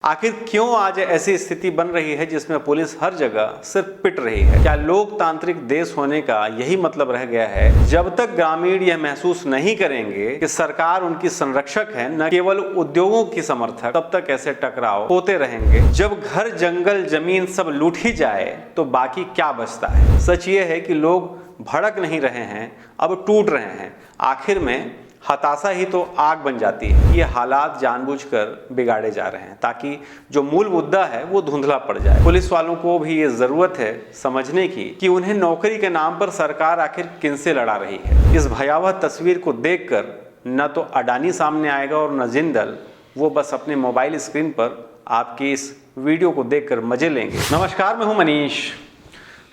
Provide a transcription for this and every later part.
आखिर क्यों आज ऐसी स्थिति बन रही है जिसमें पुलिस हर जगह सिर्फ पिट रही है? क्या लोकतांत्रिक देश होने का यही मतलब रह गया है? जब तक ग्रामीण यह महसूस नहीं करेंगे कि सरकार उनकी संरक्षक है, न केवल उद्योगों की समर्थक, तब तक ऐसे टकराव होते रहेंगे। जब घर, जंगल, जमीन सब लूट ही जाए तो बाकी क्या बचता है? सच ये है कि लोग भड़क नहीं रहे हैं, अब टूट रहे हैं। आखिर में हताशा ही तो आग बन जाती है। ये हालात जानबूझकर बिगाड़े जा रहे हैं ताकि जो मूल मुद्दा है वो धुंधला पड़ जाए। पुलिस वालों को भी ये जरूरत है समझने की कि उन्हें नौकरी के नाम पर सरकार आखिर किनसे लड़ा रही है। इस भयावह तस्वीर को देखकर न तो अडानी सामने आएगा और न जिंदल, वो बस अपने मोबाइल स्क्रीन पर आपकी इस वीडियो को देखकर मजे लेंगे। नमस्कार, मैं हूं मनीष।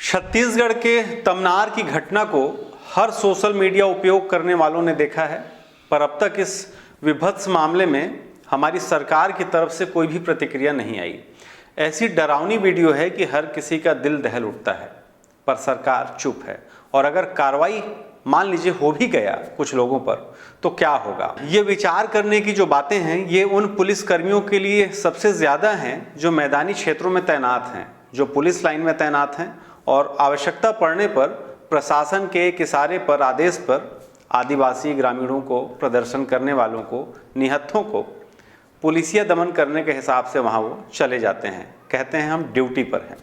छत्तीसगढ़ के तमनार की घटना को हर सोशल मीडिया उपयोग करने वालों ने देखा है, पर अब तक इस विभत्स मामले में हमारी सरकार की तरफ से कोई भी प्रतिक्रिया नहीं आई। ऐसी डरावनी वीडियो है कि हर किसी का दिल दहल उठता है, पर सरकार चुप है। और अगर कार्रवाई मान लीजिए हो भी गया कुछ लोगों पर, तो क्या होगा? ये विचार करने की जो बातें हैं, ये उन पुलिस कर्मियों के लिए सबसे ज़्यादा हैं जो मैदानी क्षेत्रों में तैनात हैं, जो पुलिस लाइन में तैनात हैं और आवश्यकता पड़ने पर प्रशासन के एक इशारे पर, आदेश पर आदिवासी ग्रामीणों को, प्रदर्शन करने वालों को, निहत्थों को पुलिसिया दमन करने के हिसाब से वहाँ वो चले जाते हैं। कहते हैं हम ड्यूटी पर हैं।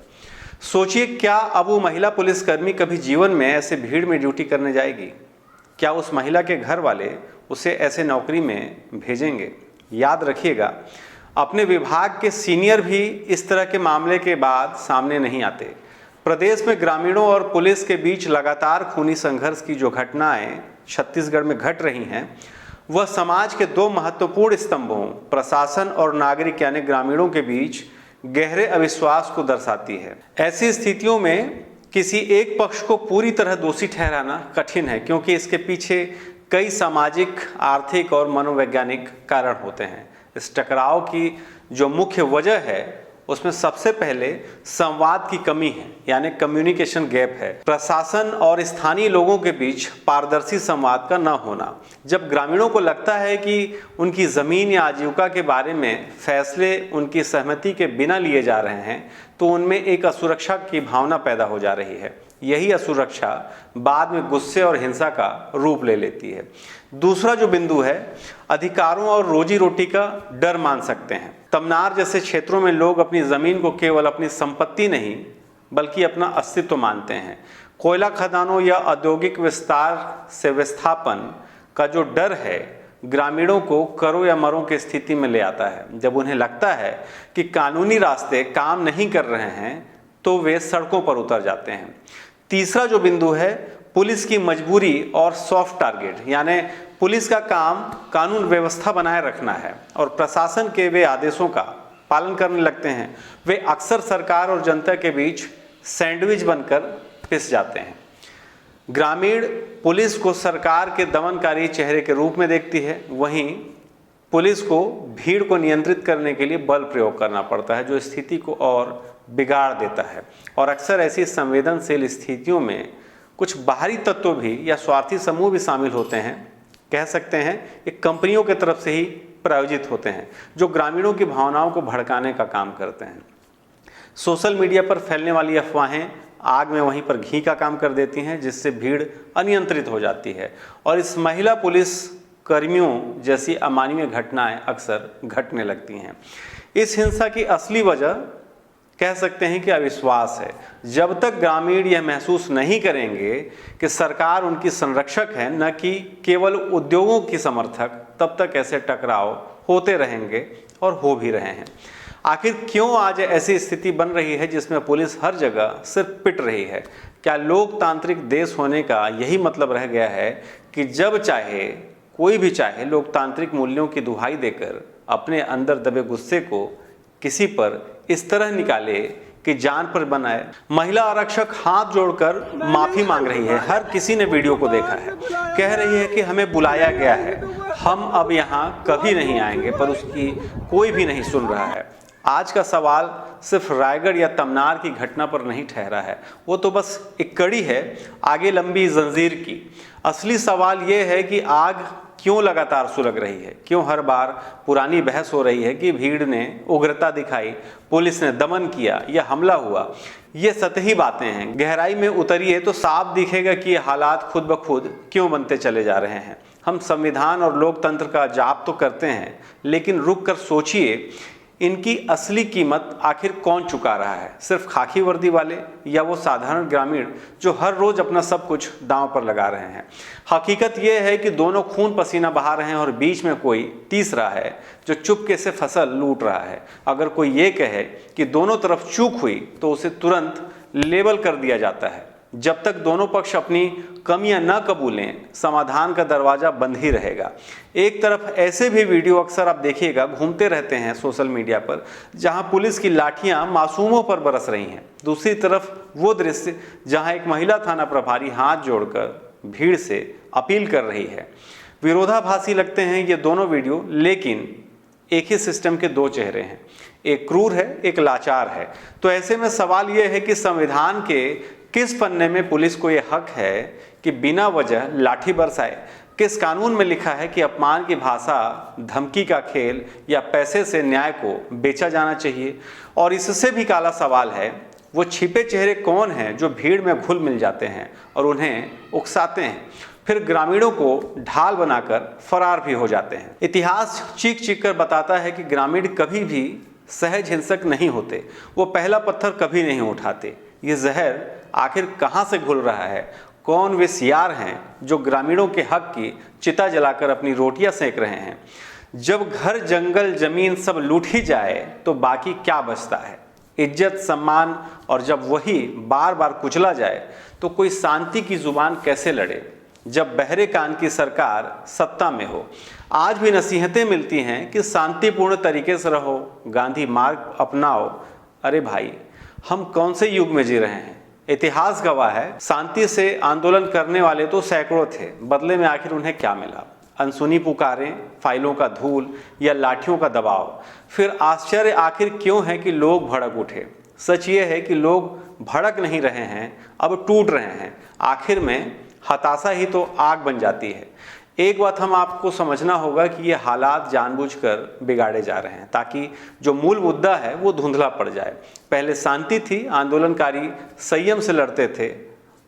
सोचिए, क्या अब वो महिला पुलिसकर्मी कभी जीवन में ऐसे भीड़ में ड्यूटी करने जाएगी? क्या उस महिला के घर वाले उसे ऐसे नौकरी में भेजेंगे? याद रखिएगा, अपने विभाग के सीनियर भी इस तरह के मामले के बाद सामने नहीं आते। प्रदेश में ग्रामीणों और पुलिस के बीच लगातार खूनी संघर्ष की जो घटनाएं छत्तीसगढ़ में घट रही हैं, वह समाज के दो महत्वपूर्ण स्तंभों, प्रशासन और नागरिक यानी ग्रामीणों के बीच गहरे अविश्वास को दर्शाती है। ऐसी स्थितियों में किसी एक पक्ष को पूरी तरह दोषी ठहराना कठिन है, क्योंकि इसके पीछे कई सामाजिक, आर्थिक और मनोवैज्ञानिक कारण होते हैं। इस टकराव की जो मुख्य वजह है, उसमें सबसे पहले संवाद की कमी है, यानी कम्युनिकेशन गैप है। प्रशासन और स्थानीय लोगों के बीच पारदर्शी संवाद का न होना। जब ग्रामीणों को लगता है कि उनकी ज़मीन या आजीविका के बारे में फैसले उनकी सहमति के बिना लिए जा रहे हैं, तो उनमें एक असुरक्षा की भावना पैदा हो जा रही है। यही असुरक्षा बाद में गुस्से और हिंसा का रूप ले लेती है। दूसरा जो बिंदु है, अधिकारों और रोजी रोटी का डर मान सकते हैं। तमनार जैसे क्षेत्रों में लोग अपनी ज़मीन को केवल अपनी संपत्ति नहीं, बल्कि अपना अस्तित्व मानते हैं। कोयला खदानों या औद्योगिक विस्तार से विस्थापन का जो डर है, ग्रामीणों को करो या मरो की स्थिति में ले आता है। जब उन्हें लगता है कि कानूनी रास्ते काम नहीं कर रहे हैं, तो वे सड़कों पर उतर जाते हैं। तीसरा जो बिंदु है, पुलिस की मजबूरी और सॉफ्ट टारगेट, यानी पुलिस का काम कानून व्यवस्था बनाए रखना है और प्रशासन के वे आदेशों का पालन करने लगते हैं। वे अक्सर सरकार और जनता के बीच सैंडविच बनकर पिस जाते हैं। ग्रामीण पुलिस को सरकार के दमनकारी चेहरे के रूप में देखती है, वहीं पुलिस को भीड़ को नियंत्रित करने के लिए बल प्रयोग करना पड़ता है, जो स्थिति को और बिगाड़ देता है। और अक्सर ऐसी संवेदनशील स्थितियों में कुछ बाहरी तत्व भी या स्वार्थी समूह भी शामिल होते हैं। कह सकते हैं ये कंपनियों की तरफ से ही प्रायोजित होते हैं, जो ग्रामीणों की भावनाओं को भड़काने का काम करते हैं। सोशल मीडिया पर फैलने वाली अफवाहें आग में वहीं पर घी का काम कर देती हैं, जिससे भीड़ अनियंत्रित हो जाती है और इस महिला पुलिस कर्मियों जैसी अमानवीय घटनाएं अक्सर घटने लगती हैं। इस हिंसा की असली वजह कह सकते हैं कि अविश्वास है। जब तक ग्रामीण यह महसूस नहीं करेंगे कि सरकार उनकी संरक्षक है, न कि केवल उद्योगों की समर्थक, तब तक ऐसे टकराव होते रहेंगे और हो भी रहे हैं। आखिर क्यों आज ऐसी स्थिति बन रही है जिसमें पुलिस हर जगह सिर्फ पिट रही है? क्या लोकतांत्रिक देश होने का यही मतलब रह गया है कि जब चाहे कोई भी चाहे लोकतांत्रिक मूल्यों की दुहाई देकर अपने अंदर दबे गुस्से को किसी पर इस तरह निकाले कि जान पर बनाए? महिला आरक्षक हाथ जोड़कर माफी मांग रही है। हर किसी ने वीडियो को देखा है। कह रही है कि हमें बुलाया गया है, हम अब यहाँ कभी नहीं आएंगे, पर उसकी कोई भी नहीं सुन रहा है। आज का सवाल सिर्फ रायगढ़ या तमनार की घटना पर नहीं ठहरा है, वो तो बस एक कड़ी है आगे लंबी जंजीर की। असली सवाल ये है कि आग क्यों लगातार सुलग रही है, क्यों हर बार पुरानी बहस हो रही है कि भीड़ ने उग्रता दिखाई, पुलिस ने दमन किया या हमला हुआ। ये सतही बातें हैं। गहराई में उतरिए तो साफ दिखेगा कि ये हालात खुद ब खुद क्यों बनते चले जा रहे हैं। हम संविधान और लोकतंत्र का जाप तो करते हैं, लेकिन रुक कर सोचिए, इनकी असली कीमत आखिर कौन चुका रहा है? सिर्फ खाकी वर्दी वाले या वो साधारण ग्रामीण जो हर रोज अपना सब कुछ दांव पर लगा रहे हैं? हकीकत ये है कि दोनों खून पसीना बहा रहे हैं और बीच में कोई तीसरा है जो चुपके से फसल लूट रहा है। अगर कोई ये कहे कि दोनों तरफ चूक हुई तो उसे तुरंत लेबल कर दिया जाता है। जब तक दोनों पक्ष अपनी कमियां न कबूलें, समाधान का दरवाजा बंद ही रहेगा। एक तरफ ऐसे भी वीडियो अक्सर आप देखिएगा घूमते रहते हैं सोशल मीडिया पर, जहां पुलिस की लाठियां मासूमों पर बरस रही हैं। दूसरी तरफ वो दृश्य जहां एक महिला थाना प्रभारी हाथ जोड़कर भीड़ से अपील कर रही है। विरोधाभासी लगते हैं ये दोनों वीडियो, लेकिन एक ही सिस्टम के दो चेहरे हैं। एक क्रूर है, एक लाचार है। तो ऐसे में सवाल यह है कि संविधान के किस पन्ने में पुलिस को यह हक है कि बिना वजह लाठी बरसाए? किस कानून में लिखा है कि अपमान की भाषा, धमकी का खेल या पैसे से न्याय को बेचा जाना चाहिए? और इससे भी काला सवाल है, वो छिपे चेहरे कौन हैं जो भीड़ में घुल मिल जाते हैं और उन्हें उकसाते हैं, फिर ग्रामीणों को ढाल बनाकर फरार भी हो जाते हैं? इतिहास चीख चीख कर बताता है कि ग्रामीण कभी भी सहज हिंसक नहीं होते। वो पहला पत्थर कभी नहीं उठाते। ये जहर आखिर कहाँ से घुल रहा है? कौन वे सियार हैं जो ग्रामीणों के हक की चिता जलाकर अपनी रोटियां सेक रहे हैं? जब घर, जंगल, जमीन सब लूट ही जाए तो बाकी क्या बचता है? इज्जत, सम्मान। और जब वही बार बार कुचला जाए तो कोई शांति की जुबान कैसे लड़े जब बहरे कान की सरकार सत्ता में हो? आज भी नसीहतें मिलती हैं कि शांतिपूर्ण तरीके से रहो, गांधी मार्ग अपनाओ। अरे भाई, हम कौन से युग में जी रहे हैं? इतिहास गवाह है, शांति से आंदोलन करने वाले तो सैकड़ों थे, बदले में आखिर उन्हें क्या मिला? अनसुनी पुकारें, फाइलों का धूल या लाठियों का दबाव। फिर आश्चर्य आखिर क्यों है कि लोग भड़क उठे? सच ये है कि लोग भड़क नहीं रहे हैं, अब टूट रहे हैं। आखिर में हताशा ही तो आग बन जाती है। एक बात हम आपको समझना होगा कि ये हालात जानबूझकर बिगाड़े जा रहे हैं ताकि जो मूल मुद्दा है वो धुंधला पड़ जाए। पहले शांति थी, आंदोलनकारी संयम से लड़ते थे।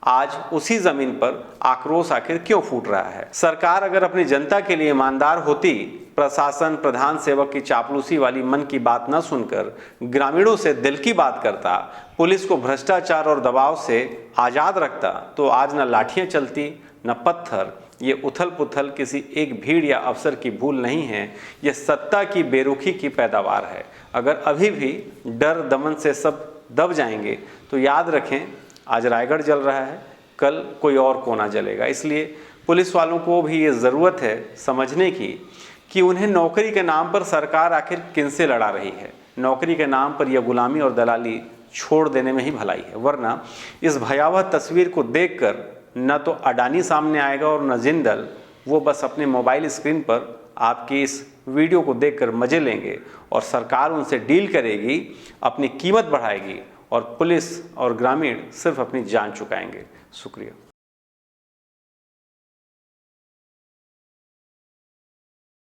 आज उसी जमीन पर आक्रोश आखिर क्यों फूट रहा है? सरकार अगर अपनी जनता के लिए ईमानदार होती, प्रशासन प्रधान सेवक की चापलूसी वाली मन की बात न सुनकर ग्रामीणों से दिल की बात करता, पुलिस को भ्रष्टाचार और दबाव से आज़ाद रखता, तो आज न लाठियाँ चलती न पत्थर। ये उथल पुथल किसी एक भीड़ या अफसर की भूल नहीं है, ये सत्ता की बेरुखी की पैदावार है। अगर अभी भी डर दमन से सब दब जाएंगे तो याद रखें, आज रायगढ़ जल रहा है, कल कोई और कोना जलेगा। इसलिए पुलिस वालों को भी ये ज़रूरत है समझने की कि उन्हें नौकरी के नाम पर सरकार आखिर किनसे लड़ा रही है। नौकरी के नाम पर यह गुलामी और दलाली छोड़ देने में ही भलाई है, वरना इस भयावह तस्वीर को देखकर न तो अडानी सामने आएगा और न जिंदल। वो बस अपने मोबाइल स्क्रीन पर आपकी इस वीडियो को देखकर मजे लेंगे और सरकार उनसे डील करेगी, अपनी कीमत बढ़ाएगी और पुलिस और ग्रामीण सिर्फ अपनी जान चुकाएंगे। शुक्रिया।